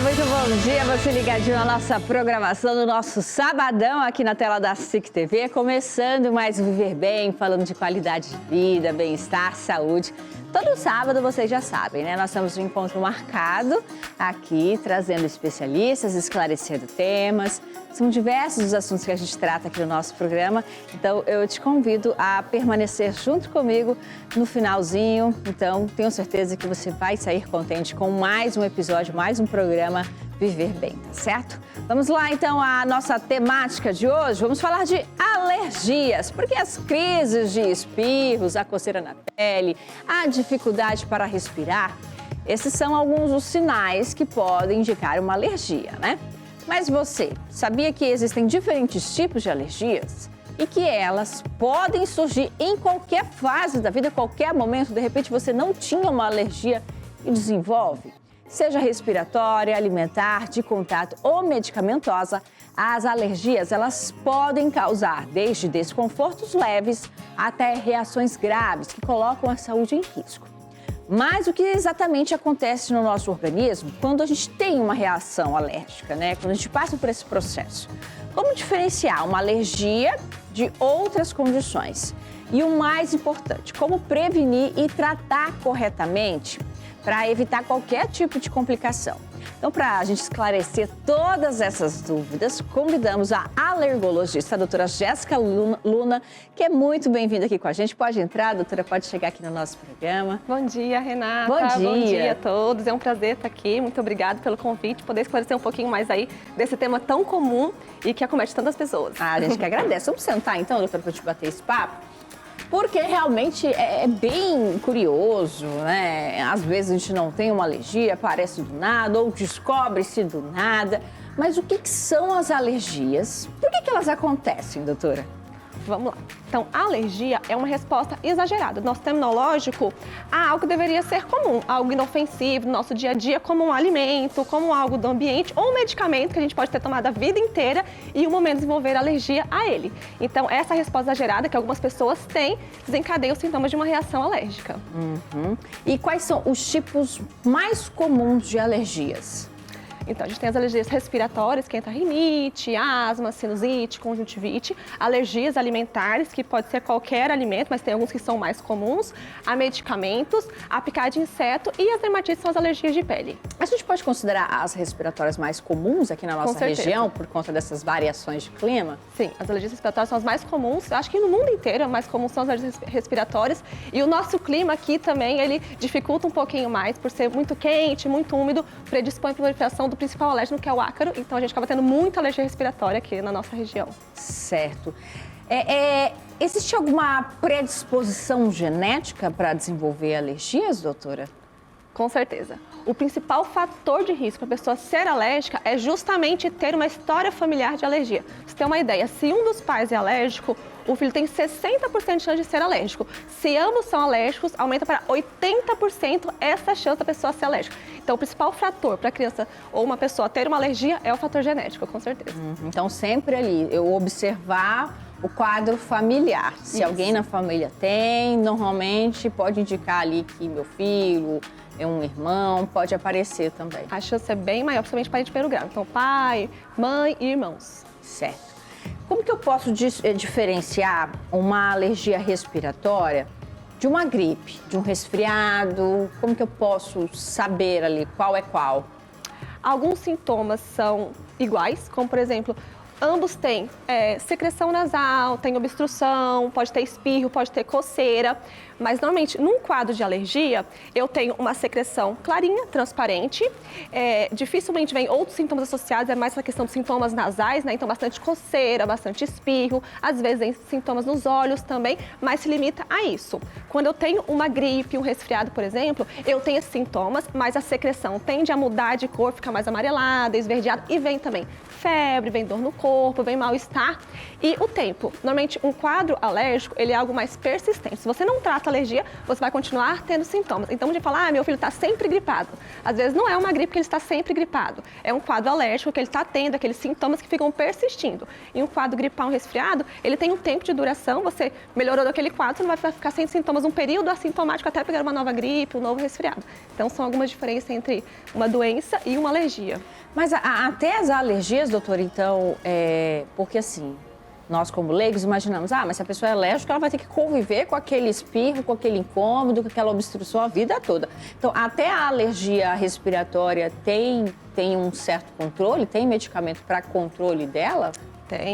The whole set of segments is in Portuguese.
muito bom dia. Você ligadinho na nossa programação do nosso sabadão aqui na tela da SIC TV. Começando mais o Viver Bem, falando de qualidade de vida, bem-estar, saúde. Todo sábado, vocês já sabem, né? Nós temos um encontro marcado aqui, trazendo especialistas, esclarecendo temas. São diversos os assuntos que a gente trata aqui no nosso programa. Então, eu te convido a permanecer junto comigo no finalzinho. Então, tenho certeza que você vai sair contente com mais um episódio, mais um programa Viver Bem, tá certo? Vamos lá, então, a nossa temática de hoje. Vamos falar de alergias, porque as crises de espirros, a coceira na pele, a dificuldade para respirar, esses são alguns dos sinais que podem indicar uma alergia, né? Mas você sabia que existem diferentes tipos de alergias e que elas podem surgir em qualquer fase da vida, qualquer momento? De repente você não tinha uma alergia e desenvolve? Seja respiratória, alimentar, de contato ou medicamentosa, as alergias elas podem causar desde desconfortos leves até reações graves que colocam a saúde em risco. Mas o que exatamente acontece no nosso organismo quando a gente tem uma reação alérgica, né? Quando a gente passa por esse processo? Como diferenciar uma alergia de outras condições? E o mais importante, como prevenir e tratar corretamente para evitar qualquer tipo de complicação. Então, para a gente esclarecer todas essas dúvidas, convidamos a alergologista, a doutora Jéssica Luna, que é muito bem-vinda aqui com a gente. Pode entrar, doutora, pode chegar aqui no nosso programa. Bom dia, Renata. Bom dia. Bom dia a todos. É um prazer estar aqui. Muito obrigada pelo convite, poder esclarecer um pouquinho mais aí desse tema tão comum e que acomete tantas pessoas. A gente que agradece. Vamos sentar então, doutora, para a gente bater esse papo? Porque realmente é bem curioso, né? Às vezes a gente não tem uma alergia, aparece do nada ou descobre-se do nada. Mas o que são as alergias? Por que elas acontecem, doutora? Vamos lá. Então, a alergia é uma resposta exagerada do nosso sistema imunológico a algo que deveria ser comum, algo inofensivo no nosso dia a dia, como um alimento, como algo do ambiente ou um medicamento que a gente pode ter tomado a vida inteira e em um momento desenvolver alergia a ele. Então, essa resposta exagerada que algumas pessoas têm desencadeia os sintomas de uma reação alérgica. E quais são os tipos mais comuns de alergias? Então, a gente tem as alergias respiratórias, que entra rinite, asma, sinusite, conjuntivite, alergias alimentares, que pode ser qualquer alimento, mas tem alguns que são mais comuns, a medicamentos, a picada de inseto e as dermatites são as alergias de pele. A gente pode considerar as respiratórias mais comuns aqui na nossa região, por conta dessas variações de clima? Sim, as alergias respiratórias são as mais comuns, acho que no mundo inteiro, as mais comuns são as alergias respiratórias, e o nosso clima aqui também, ele dificulta um pouquinho mais, por ser muito quente, muito úmido, predispõe a proliferação do principal alérgeno, que é o ácaro, então a gente acaba tendo muita alergia respiratória aqui na nossa região. Certo. Existe alguma predisposição genética para desenvolver alergias, doutora? Com certeza. O principal fator de risco para a pessoa ser alérgica é justamente ter uma história familiar de alergia. Pra você ter uma ideia, se um dos pais é alérgico, o filho tem 60% de chance de ser alérgico. Se ambos são alérgicos, aumenta para 80% essa chance da pessoa ser alérgica. Então, o principal fator para a criança ou uma pessoa ter uma alergia é o fator genético, com certeza. Então, sempre ali, eu observar o quadro familiar. Se alguém na família tem, normalmente pode indicar ali que meu filho é um irmão, pode aparecer também. A chance é bem maior, principalmente para a gente primeiro grau. Então, pai, mãe e irmãos. Certo. Como que eu posso diferenciar uma alergia respiratória de uma gripe, de um resfriado? Como que eu posso saber ali qual é qual? Alguns sintomas são iguais, como por exemplo, ambos têm secreção nasal, tem obstrução, pode ter espirro, pode ter coceira, mas normalmente num quadro de alergia eu tenho uma secreção clarinha, transparente, dificilmente vem outros sintomas associados, é mais essa questão dos sintomas nasais, né? Então bastante coceira, bastante espirro, às vezes vem sintomas nos olhos também, mas se limita a isso. Quando eu tenho uma gripe, um resfriado, por exemplo, eu tenho esses sintomas, mas a secreção tende a mudar de cor, ficar mais amarelada, esverdeada e vem também febre, vem dor no corpo, corpo, vem mal-estar. E o tempo. Normalmente, um quadro alérgico, ele é algo mais persistente. Se você não trata a alergia, você vai continuar tendo sintomas. Então, de falar, meu filho está sempre gripado. Às vezes, não é uma gripe que ele está sempre gripado. É um quadro alérgico que ele está tendo aqueles sintomas que ficam persistindo. E um quadro gripal, um resfriado, ele tem um tempo de duração. Você melhorou daquele quadro, você não vai ficar sem sintomas um período assintomático até pegar uma nova gripe, um novo resfriado. Então, são algumas diferenças entre uma doença e uma alergia. Mas até as alergias, doutor, então, porque assim, nós como leigos imaginamos, mas se a pessoa é alérgica, ela vai ter que conviver com aquele espirro, com aquele incômodo, com aquela obstrução a vida toda. Então, até a alergia respiratória tem um certo controle, tem medicamento para controle dela?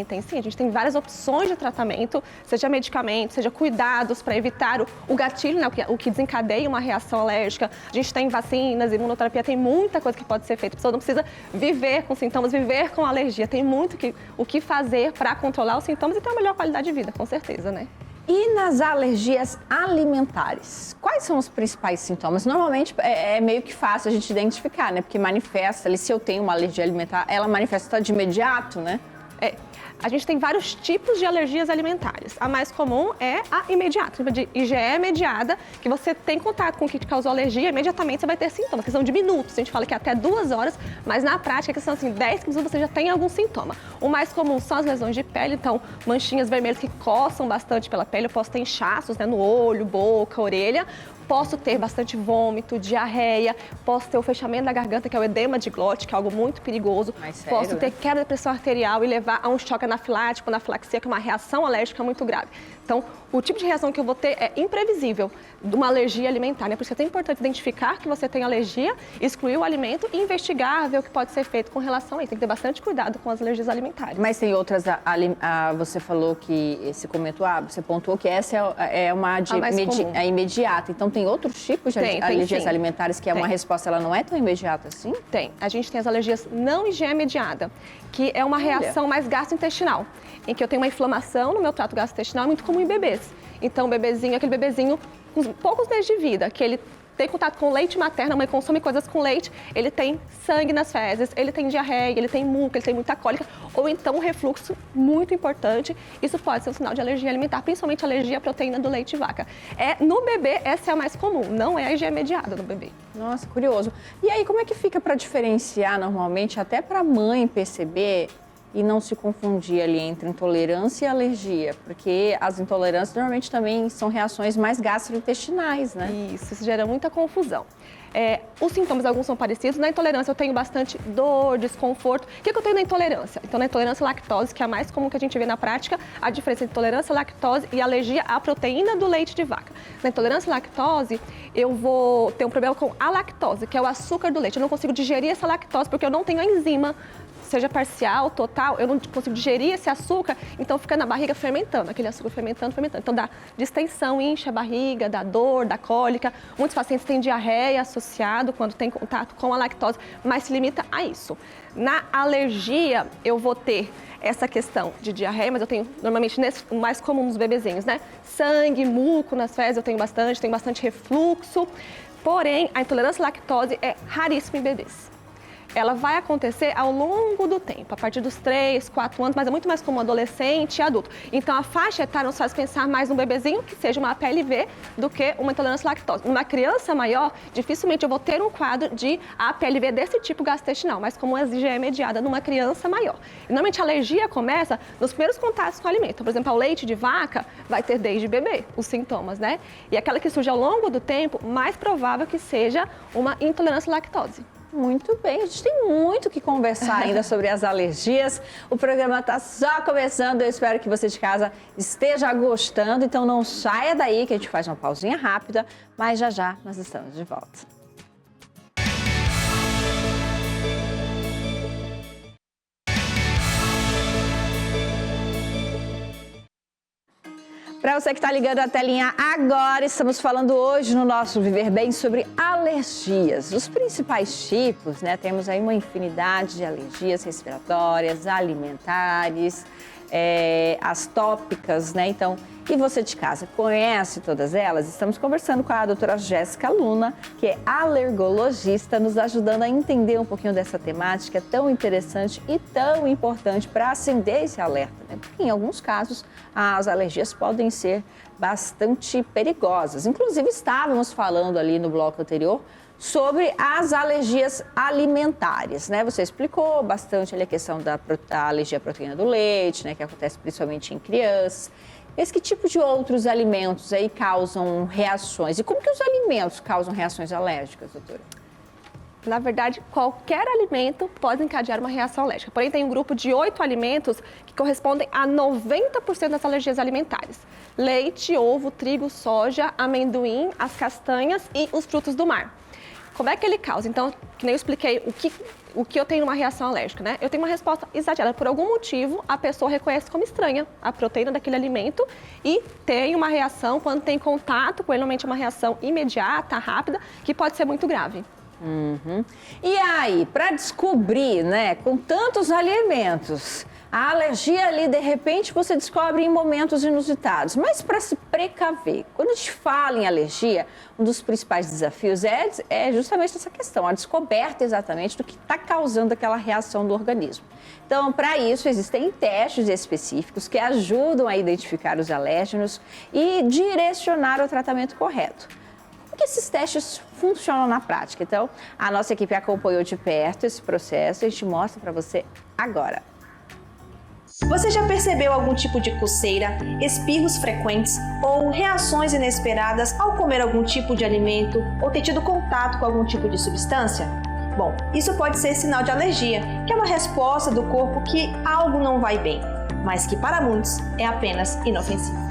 Tem sim. A gente tem várias opções de tratamento, seja medicamento, seja cuidados para evitar o gatilho, né, o que desencadeia uma reação alérgica. A gente tem vacinas, imunoterapia, tem muita coisa que pode ser feita. A pessoa não precisa viver com sintomas, viver com alergia. Tem muito o que fazer para controlar os sintomas e ter uma melhor qualidade de vida, com certeza, né? E nas alergias alimentares, quais são os principais sintomas? Normalmente é meio que fácil a gente identificar, né? Porque manifesta ali, se eu tenho uma alergia alimentar, ela manifesta de imediato, né? A gente tem vários tipos de alergias alimentares. A mais comum é a imediata, de IgE mediada, que você tem contato com o que te causou alergia, imediatamente você vai ter sintomas, que são de minutos. A gente fala que é até 2 horas, mas na prática, que são assim, 10 minutos você já tem algum sintoma. O mais comum são as lesões de pele, então manchinhas vermelhas que coçam bastante pela pele. Eu posso ter inchaços, né, no olho, boca, orelha. Posso ter bastante vômito, diarreia, posso ter o fechamento da garganta, que é o edema de glote, que é algo muito perigoso. Posso ter queda da pressão arterial e levar a um choque anafilático, anafilaxia, que é uma reação alérgica muito grave. Então, o tipo de reação que eu vou ter é imprevisível de uma alergia alimentar, né? Por isso é tão importante identificar que você tem alergia, excluir o alimento e investigar, ver o que pode ser feito com relação a isso. Tem que ter bastante cuidado com as alergias alimentares. Mas tem outras, você falou que, você comentou, você pontuou que essa é uma imediata. Então, tem outros tipos de alergias alimentares que uma resposta ela não é tão imediata assim? Tem. A gente tem as alergias não IgE mediada, que é uma reação mais gastrointestinal, em que eu tenho uma inflamação no meu trato gastrointestinal, muito comum em bebês. Então, o bebezinho, aquele bebezinho com poucos meses de vida, que ele tem contato com leite materno, a mãe consome coisas com leite, ele tem sangue nas fezes, ele tem diarreia, ele tem muco, ele tem muita cólica, ou então um refluxo muito importante. Isso pode ser um sinal de alergia alimentar, principalmente alergia à proteína do leite de vaca. No bebê, essa é a mais comum, não é a IgE mediada no bebê. Nossa, curioso. E aí, como é que fica para diferenciar normalmente, até para a mãe perceber e não se confundir ali entre intolerância e alergia? Porque as intolerâncias normalmente também são reações mais gastrointestinais, né? Isso gera muita confusão. Os sintomas, alguns são parecidos. Na intolerância eu tenho bastante dor, desconforto. O que eu tenho na intolerância? Então, na intolerância à lactose, que é a mais comum que a gente vê na prática, a diferença entre intolerância à lactose e alergia à proteína do leite de vaca. Na intolerância à lactose, eu vou ter um problema com a lactose, que é o açúcar do leite. Eu não consigo digerir essa lactose porque eu não tenho a enzima, seja parcial, total, eu não consigo digerir esse açúcar, então fica na barriga fermentando, aquele açúcar fermentando. Então dá distensão, incha a barriga, dá dor, dá cólica. Muitos pacientes têm diarreia associado quando tem contato com a lactose, mas se limita a isso. Na alergia, eu vou ter essa questão de diarreia, mas eu tenho normalmente o mais comum nos bebezinhos, né? Sangue, muco nas fezes, eu tenho bastante refluxo. Porém, a intolerância à lactose é raríssima em bebês. Ela vai acontecer ao longo do tempo, a partir dos 3, 4 anos, mas é muito mais comum adolescente e adulto. Então, a faixa etária nos faz pensar mais num bebezinho que seja uma APLV do que uma intolerância à lactose. Numa criança maior, dificilmente eu vou ter um quadro de APLV desse tipo gastrointestinal, mas como a IgE mediada numa criança maior. E, normalmente, a alergia começa nos primeiros contatos com o alimento. Por exemplo, ao leite de vaca vai ter desde bebê os sintomas, né? E aquela que surge ao longo do tempo, mais provável que seja uma intolerância à lactose. Muito bem, a gente tem muito que conversar ainda sobre as alergias. O programa está só começando, eu espero que você de casa esteja gostando. Então não saia daí que a gente faz uma pausinha rápida, mas já já nós estamos de volta. Para você que está ligando a telinha agora, estamos falando hoje no nosso Viver Bem sobre alergias. Os principais tipos, né? Temos aí uma infinidade de alergias respiratórias, alimentares, as tópicas, né? Então, E você de casa, conhece todas elas? Estamos conversando com a doutora Jéssica Luna, que é alergologista, nos ajudando a entender um pouquinho dessa temática tão interessante e tão importante para acender esse alerta, né? Porque em alguns casos as alergias podem ser bastante perigosas. Inclusive estávamos falando ali no bloco anterior sobre as alergias alimentares, né? Você explicou bastante ali a questão da alergia à proteína do leite, né? Que acontece principalmente em crianças. Mas que tipo de outros alimentos aí causam reações? E como que os alimentos causam reações alérgicas, doutora? Na verdade, qualquer alimento pode encadear uma reação alérgica. Porém, tem um grupo de 8 alimentos que correspondem a 90% das alergias alimentares. Leite, ovo, trigo, soja, amendoim, as castanhas e os frutos do mar. Como é que ele causa? Então, que nem eu expliquei o que eu tenho uma reação alérgica, né? Eu tenho uma resposta exagerada. Por algum motivo, a pessoa reconhece como estranha a proteína daquele alimento e tem uma reação, quando tem contato com ele, normalmente é uma reação imediata, rápida, que pode ser muito grave. Uhum. E aí, para descobrir, né, com tantos alimentos, a alergia ali, de repente, você descobre em momentos inusitados. Mas para se precaver, quando a gente fala em alergia, um dos principais desafios é justamente essa questão, a descoberta exatamente do que está causando aquela reação do organismo. Então, para isso, existem testes específicos que ajudam a identificar os alérgenos e direcionar o tratamento correto. Como que esses testes funcionam na prática? Então, a nossa equipe acompanhou de perto esse processo e a gente mostra para você agora. Você já percebeu algum tipo de coceira, espirros frequentes ou reações inesperadas ao comer algum tipo de alimento ou ter tido contato com algum tipo de substância? Bom, isso pode ser sinal de alergia, que é uma resposta do corpo que algo não vai bem, mas que para muitos é apenas inofensivo.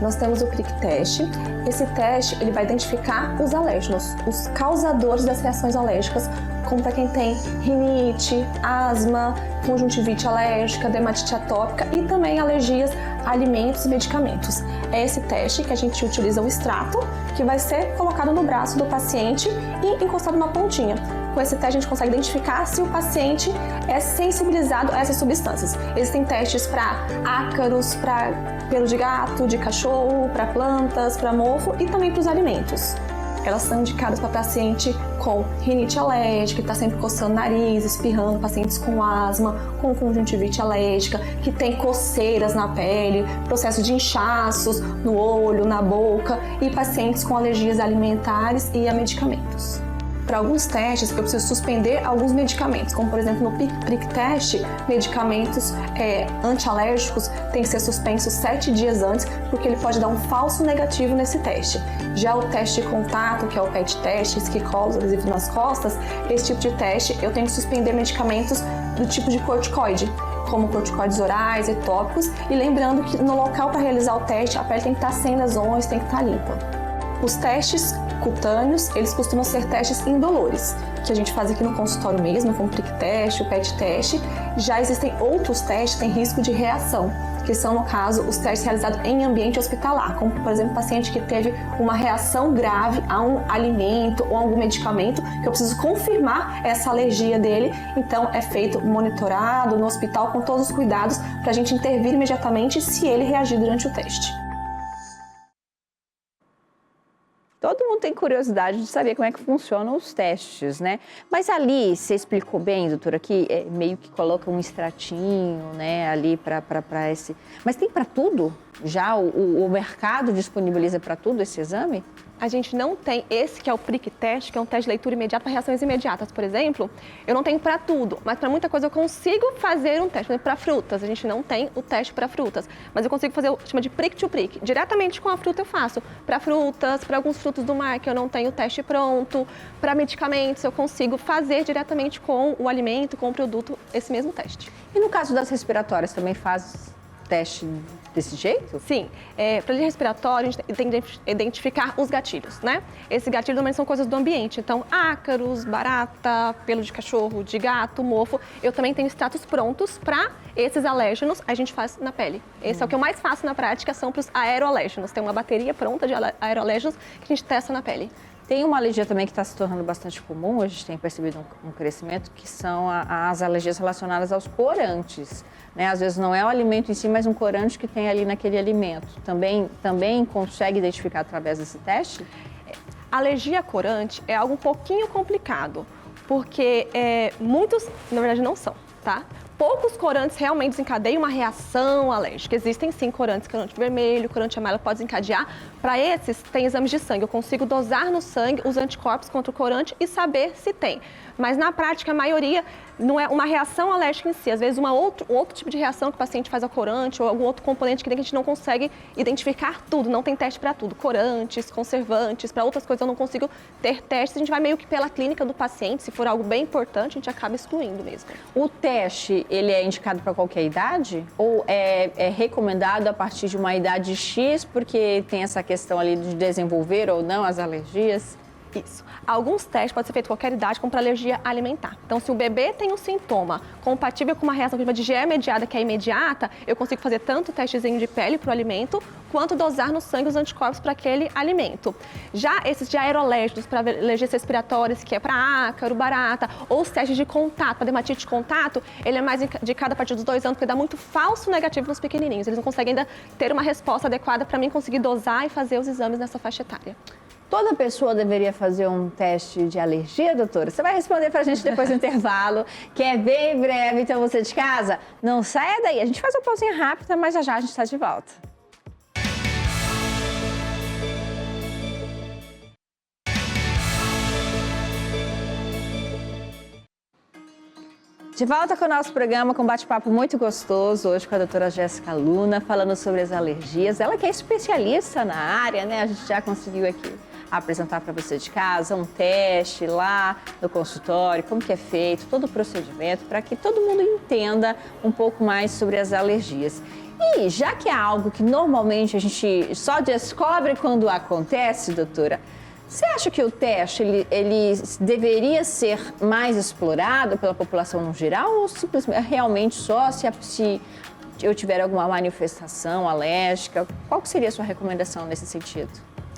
Nós temos o prick test. Esse teste ele vai identificar os alérgenos, os causadores das reações alérgicas, como para quem tem rinite, asma, conjuntivite alérgica, dermatite atópica e também alergias a alimentos e medicamentos. É esse teste que a gente utiliza o extrato, que vai ser colocado no braço do paciente e encostado na pontinha. Com esse teste a gente consegue identificar se o paciente é sensibilizado a essas substâncias. Existem testes para ácaros, para pelo de gato, de cachorro, para plantas, para mofo e também para os alimentos. Elas são indicadas para paciente com rinite alérgica, que está sempre coçando o nariz, espirrando, pacientes com asma, com conjuntivite alérgica, que tem coceiras na pele, processo de inchaços no olho, na boca e pacientes com alergias alimentares e a medicamentos. Para alguns testes, eu preciso suspender alguns medicamentos, como por exemplo no prick test, medicamentos antialérgicos têm que ser suspensos 7 dias antes, porque ele pode dar um falso negativo nesse teste. Já o teste de contato, que é o PET test, que cola adesivo nas costas, esse tipo de teste eu tenho que suspender medicamentos do tipo de corticoide, como corticoides orais e tópicos, e lembrando que no local para realizar o teste, a pele tem que estar sem lesões, tem que estar limpa. Os testes cutâneos, eles costumam ser testes indolores, que a gente faz aqui no consultório mesmo, como o prick test, o PET test. Já existem outros testes que têm risco de reação, que são, no caso, os testes realizados em ambiente hospitalar, como, por exemplo, paciente que teve uma reação grave a um alimento ou algum medicamento, que eu preciso confirmar essa alergia dele, então é feito monitorado no hospital com todos os cuidados para a gente intervir imediatamente se ele reagir durante o teste. Todo mundo tem curiosidade de saber como é que funcionam os testes, né? Mas ali, você explicou bem, doutora, que meio que coloca um extratinho, né, ali para esse... Mas tem para tudo? Já o mercado disponibiliza para tudo esse exame? A gente não tem esse que é o prick test, que é um teste de leitura imediata para reações imediatas, por exemplo. Eu não tenho para tudo, mas para muita coisa eu consigo fazer um teste. Por exemplo, para frutas, a gente não tem o teste para frutas, mas eu consigo fazer o que chama de prick to prick. Diretamente com a fruta eu faço. Para frutas, para alguns frutos do mar que eu não tenho o teste pronto, para medicamentos eu consigo fazer diretamente com o alimento, com o produto, esse mesmo teste. E no caso das respiratórias também faz teste desse jeito? Sim. Para alergia respiratória, a gente tem que identificar os gatilhos, né? Esses gatilhos normalmente são coisas do ambiente. Então, ácaros, barata, pelo de cachorro, de gato, mofo. Eu também tenho extratos prontos para esses alérgenos, a gente faz na pele. Esse é o que eu mais faço na prática, são para os aeroalérgenos. Tem uma bateria pronta de aeroalérgenos que a gente testa na pele. Tem uma alergia também que está se tornando bastante comum, a gente tem percebido um crescimento, que são as alergias relacionadas aos corantes, né? Às vezes não é o alimento em si, mas um corante que tem ali naquele alimento. Também consegue identificar através desse teste? Alergia a corante é algo um pouquinho complicado, porque muitos, na verdade, não são, tá? Poucos corantes realmente desencadeiam uma reação alérgica. Existem sim corante vermelho, corante amarelo pode desencadear. Para esses, tem exames de sangue. Eu consigo dosar no sangue os anticorpos contra o corante e saber se tem. Mas na prática, a maioria não é uma reação alérgica em si. Às vezes, outro tipo de reação que o paciente faz ao corante ou algum outro componente que a gente não consegue identificar tudo. Não tem teste para tudo. Corantes, conservantes, para outras coisas eu não consigo ter testes. A gente vai meio que pela clínica do paciente. Se for algo bem importante, a gente acaba excluindo mesmo. O teste, ele é indicado para qualquer idade? Ou é recomendado a partir de uma idade X, porque tem essa questão ali de desenvolver ou não as alergias? Isso. Alguns testes podem ser feitos em qualquer idade, como para alergia alimentar. Então, se o bebê tem um sintoma compatível com uma reação de IgE mediada, que é imediata, eu consigo fazer tanto o testezinho de pele para o alimento, quanto dosar no sangue os anticorpos para aquele alimento. Já esses de aerolérgicos, para alergias respiratórias, que é para ácaro, barata, ou os testes de contato, para dermatite de contato, ele é mais indicado a partir dos 2 anos, porque dá muito falso negativo nos pequenininhos. Eles não conseguem ainda ter uma resposta adequada para mim conseguir dosar e fazer os exames nessa faixa etária. Toda pessoa deveria fazer um teste de alergia, doutora? Você vai responder pra gente depois do intervalo, que é bem breve. Então, você de casa, não saia daí. A gente faz uma pausinha rápida, mas já a gente está de volta. De volta com o nosso programa, com um bate-papo muito gostoso, hoje com a doutora Jéssica Luna, falando sobre as alergias. Ela que é especialista na área, né? A gente já conseguiu aqui apresentar para você de casa um teste lá no consultório, como que é feito, todo o procedimento, para que todo mundo entenda um pouco mais sobre as alergias. E já que é algo que normalmente a gente só descobre quando acontece, doutora, você acha que o teste ele deveria ser mais explorado pela população no geral ou simplesmente realmente só se eu tiver alguma manifestação alérgica? Qual que seria a sua recomendação nesse sentido?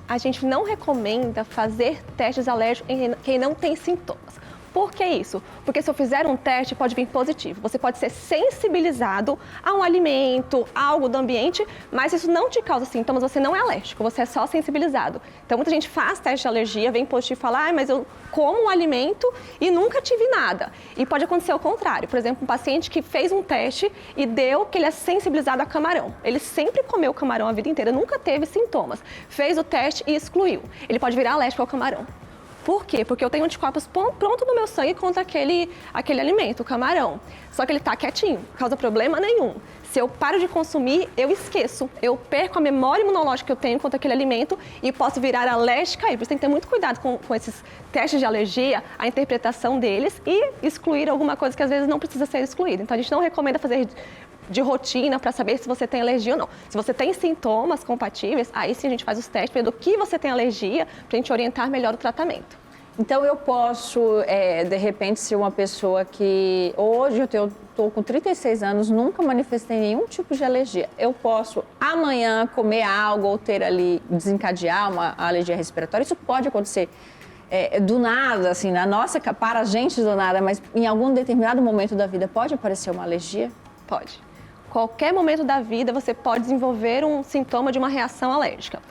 A gente não recomenda fazer testes alérgicos em quem não tem sintomas. Por que isso? Porque se eu fizer um teste, pode vir positivo. Você pode ser sensibilizado a um alimento, a algo do ambiente, mas isso não te causa sintomas, você não é alérgico, você é só sensibilizado. Então, muita gente faz teste de alergia, vem positivo e fala, mas eu como um alimento e nunca tive nada. E pode acontecer o contrário. Por exemplo, um paciente que fez um teste e deu que ele é sensibilizado a camarão. Ele sempre comeu camarão a vida inteira, nunca teve sintomas. Fez o teste e excluiu. Ele pode virar alérgico ao camarão. Por quê? Porque eu tenho anticorpos pronto no meu sangue contra aquele alimento, o camarão. Só que ele está quietinho, não causa problema nenhum. Se eu paro de consumir, eu esqueço. Eu perco a memória imunológica que eu tenho contra aquele alimento e posso virar alérgica a ele. Por isso tem que ter muito cuidado com esses testes de alergia, a interpretação deles e excluir alguma coisa que às vezes não precisa ser excluída. Então a gente não recomenda fazer de rotina para saber se você tem alergia ou não. Se você tem sintomas compatíveis, aí sim a gente faz os testes, vendo do que você tem alergia, para a gente orientar melhor o tratamento. Então eu posso, de repente, ser uma pessoa que hoje eu estou com 36 anos, nunca manifestei nenhum tipo de alergia. Eu posso amanhã comer algo ou ter ali, desencadear uma alergia respiratória. Isso pode acontecer do nada, assim, para a gente do nada, mas em algum determinado momento da vida pode aparecer uma alergia? Pode. Qualquer momento da vida você pode desenvolver um sintoma de uma reação alérgica.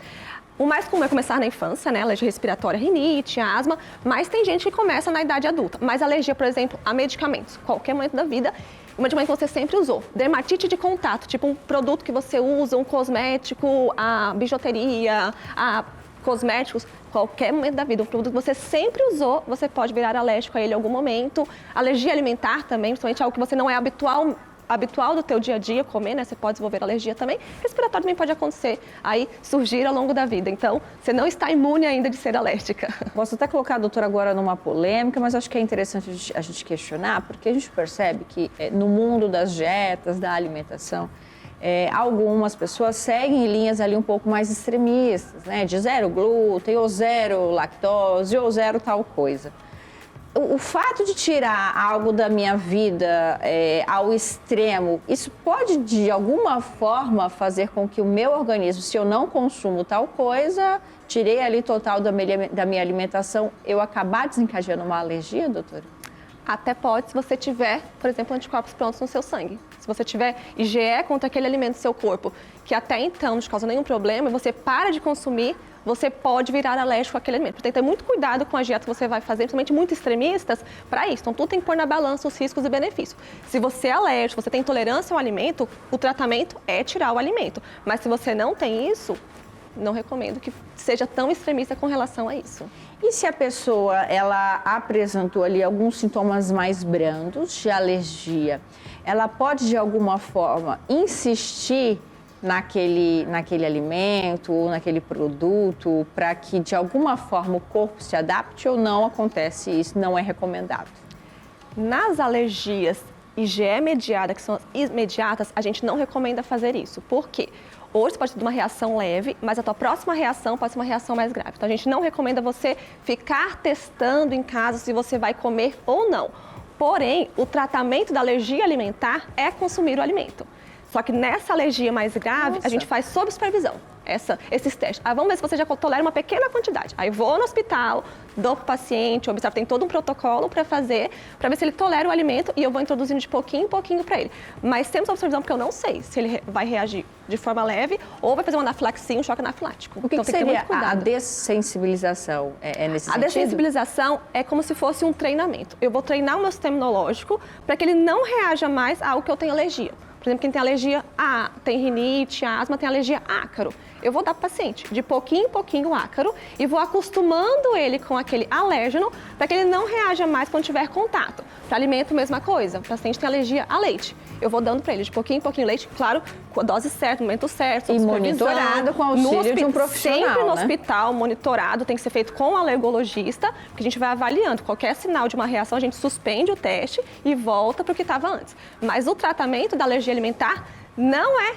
O mais comum é começar na infância, né? Alergia respiratória, rinite, asma, mas tem gente que começa na idade adulta. Mas alergia, por exemplo, a medicamentos, qualquer momento da vida, um medicamento que você sempre usou. Dermatite de contato, tipo um produto que você usa, um cosmético, a bijuteria, a cosméticos, qualquer momento da vida, um produto que você sempre usou, você pode virar alérgico a ele em algum momento. Alergia alimentar também, principalmente algo que você não é habitual do teu dia a dia comer, né? Você pode desenvolver alergia também. Respiratório também pode acontecer, aí surgir ao longo da vida. Então, você não está imune ainda de ser alérgica. Posso até colocar a doutora agora numa polêmica, mas acho que é interessante a gente questionar, porque a gente percebe que no mundo das dietas, da alimentação, algumas pessoas seguem linhas ali um pouco mais extremistas, né? De zero glúten, ou zero lactose, ou zero tal coisa. o fato de tirar algo da minha vida ao extremo, isso pode de alguma forma fazer com que o meu organismo, se eu não consumo tal coisa, tirei ali total da minha alimentação, eu acabar desencadeando uma alergia, doutora? Até pode, se você tiver, por exemplo, anticorpos prontos no seu sangue. Se você tiver IgE contra aquele alimento do seu corpo, que até então não te causa nenhum problema, e você para de consumir, você pode virar alérgico àquele alimento. Tem que ter muito cuidado com a dieta que você vai fazer, principalmente muito extremistas, para isso. Então, tudo tem que pôr na balança os riscos e benefícios. Se você é alérgico, você tem intolerância ao alimento, o tratamento é tirar o alimento. Mas se você não tem isso, não recomendo que seja tão extremista com relação a isso. E se a pessoa, ela apresentou ali alguns sintomas mais brandos de alergia, ela pode, de alguma forma, insistir naquele alimento ou naquele produto para que, de alguma forma, o corpo se adapte ou não acontece isso, não é recomendado? Nas alergias IgE mediadas, que são as imediatas, a gente não recomenda fazer isso. Por quê? Hoje você pode ter uma reação leve, mas a tua próxima reação pode ser uma reação mais grave. Então, a gente não recomenda você ficar testando em casa se você vai comer ou não. Porém, o tratamento da alergia alimentar é consumir o alimento. Só que nessa alergia mais grave, a gente faz sob supervisão esses testes. Vamos ver se você já tolera uma pequena quantidade. Aí vou no hospital, dou para o paciente, observo, tem todo um protocolo para fazer, para ver se ele tolera o alimento e eu vou introduzindo de pouquinho em pouquinho para ele. Mas sempre sob supervisão, porque eu não sei se ele vai reagir de forma leve ou vai fazer uma anafilaxia, um choque anafilático. O que seria a dessensibilização? É nesse sentido? A dessensibilização é como se fosse um treinamento. Eu vou treinar o meu sistema imunológico para que ele não reaja mais a algo que eu tenho alergia. Por exemplo, quem tem alergia tem rinite, asma, tem alergia a ácaro. Eu vou dar para o paciente de pouquinho em pouquinho o ácaro e vou acostumando ele com aquele alérgeno para que ele não reaja mais quando tiver contato. Para alimento, mesma coisa. O paciente tem alergia a leite. Eu vou dando para ele de pouquinho em pouquinho leite, claro, com a dose certa, no momento certo. E monitorado com o auxílio de um profissional, sempre no né? hospital, monitorado, tem que ser feito com o alergologista, porque a gente vai avaliando. Qualquer sinal de uma reação, a gente suspende o teste e volta para o que estava antes. Mas o tratamento da alergia alimentar não é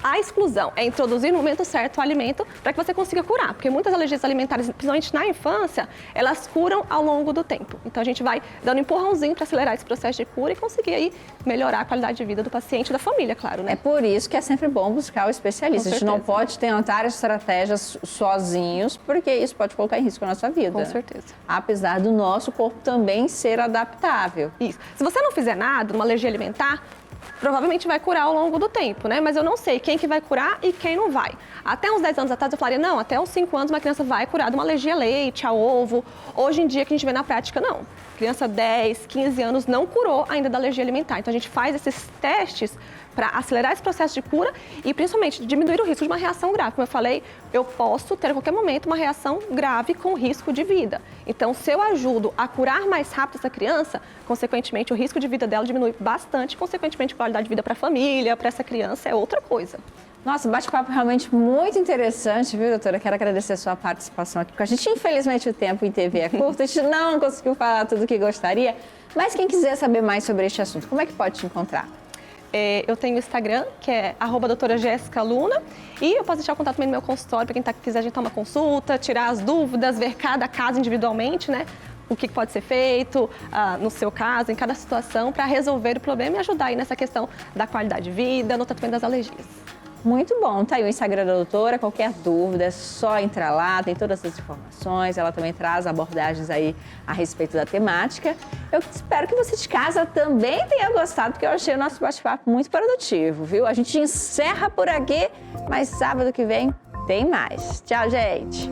a exclusão, é introduzir no momento certo o alimento para que você consiga curar. Porque muitas alergias alimentares, principalmente na infância, elas curam ao longo do tempo. Então a gente vai dando um empurrãozinho para acelerar esse processo de cura e conseguir aí melhorar a qualidade de vida do paciente e da família, claro, né? É por isso que é sempre bom buscar o especialista. A gente não pode tentar estratégias sozinhos, porque isso pode colocar em risco a nossa vida. Com certeza. Apesar do nosso corpo também ser adaptável. Isso. Se você não fizer nada, uma alergia alimentar, provavelmente vai curar ao longo do tempo, né? Mas eu não sei quem que vai curar e quem não vai. Até uns 10 anos atrás eu falaria, não, até uns 5 anos uma criança vai curar de uma alergia a leite, a ovo. Hoje em dia, que a gente vê na prática, não. Criança 10, 15 anos não curou ainda da alergia alimentar. Então a gente faz esses testes para acelerar esse processo de cura e principalmente diminuir o risco de uma reação grave. Como eu falei, eu posso ter a qualquer momento uma reação grave com risco de vida. Então, se eu ajudo a curar mais rápido essa criança, consequentemente o risco de vida dela diminui bastante, consequentemente a qualidade de vida para a família, para essa criança é outra coisa. Nossa, bate-papo realmente muito interessante, viu, doutora? Quero agradecer a sua participação aqui com a gente. Infelizmente, o tempo em TV é curto, a gente não conseguiu falar tudo o que gostaria, mas quem quiser saber mais sobre este assunto, como é que pode te encontrar? Eu tenho o Instagram, que é @doutora Jéssica Luna, e eu posso deixar o contato também no meu consultório para quem quiser a gente tomar uma consulta, tirar as dúvidas, ver cada caso individualmente, né? O que pode ser feito no seu caso, em cada situação, para resolver o problema e ajudar aí nessa questão da qualidade de vida, no tratamento das alergias. Muito bom, tá aí o Instagram da doutora, qualquer dúvida é só entrar lá, tem todas as informações, ela também traz abordagens aí a respeito da temática. Eu espero que você de casa também tenha gostado, porque eu achei o nosso bate-papo muito produtivo, viu? A gente encerra por aqui, mas sábado que vem tem mais. Tchau, gente!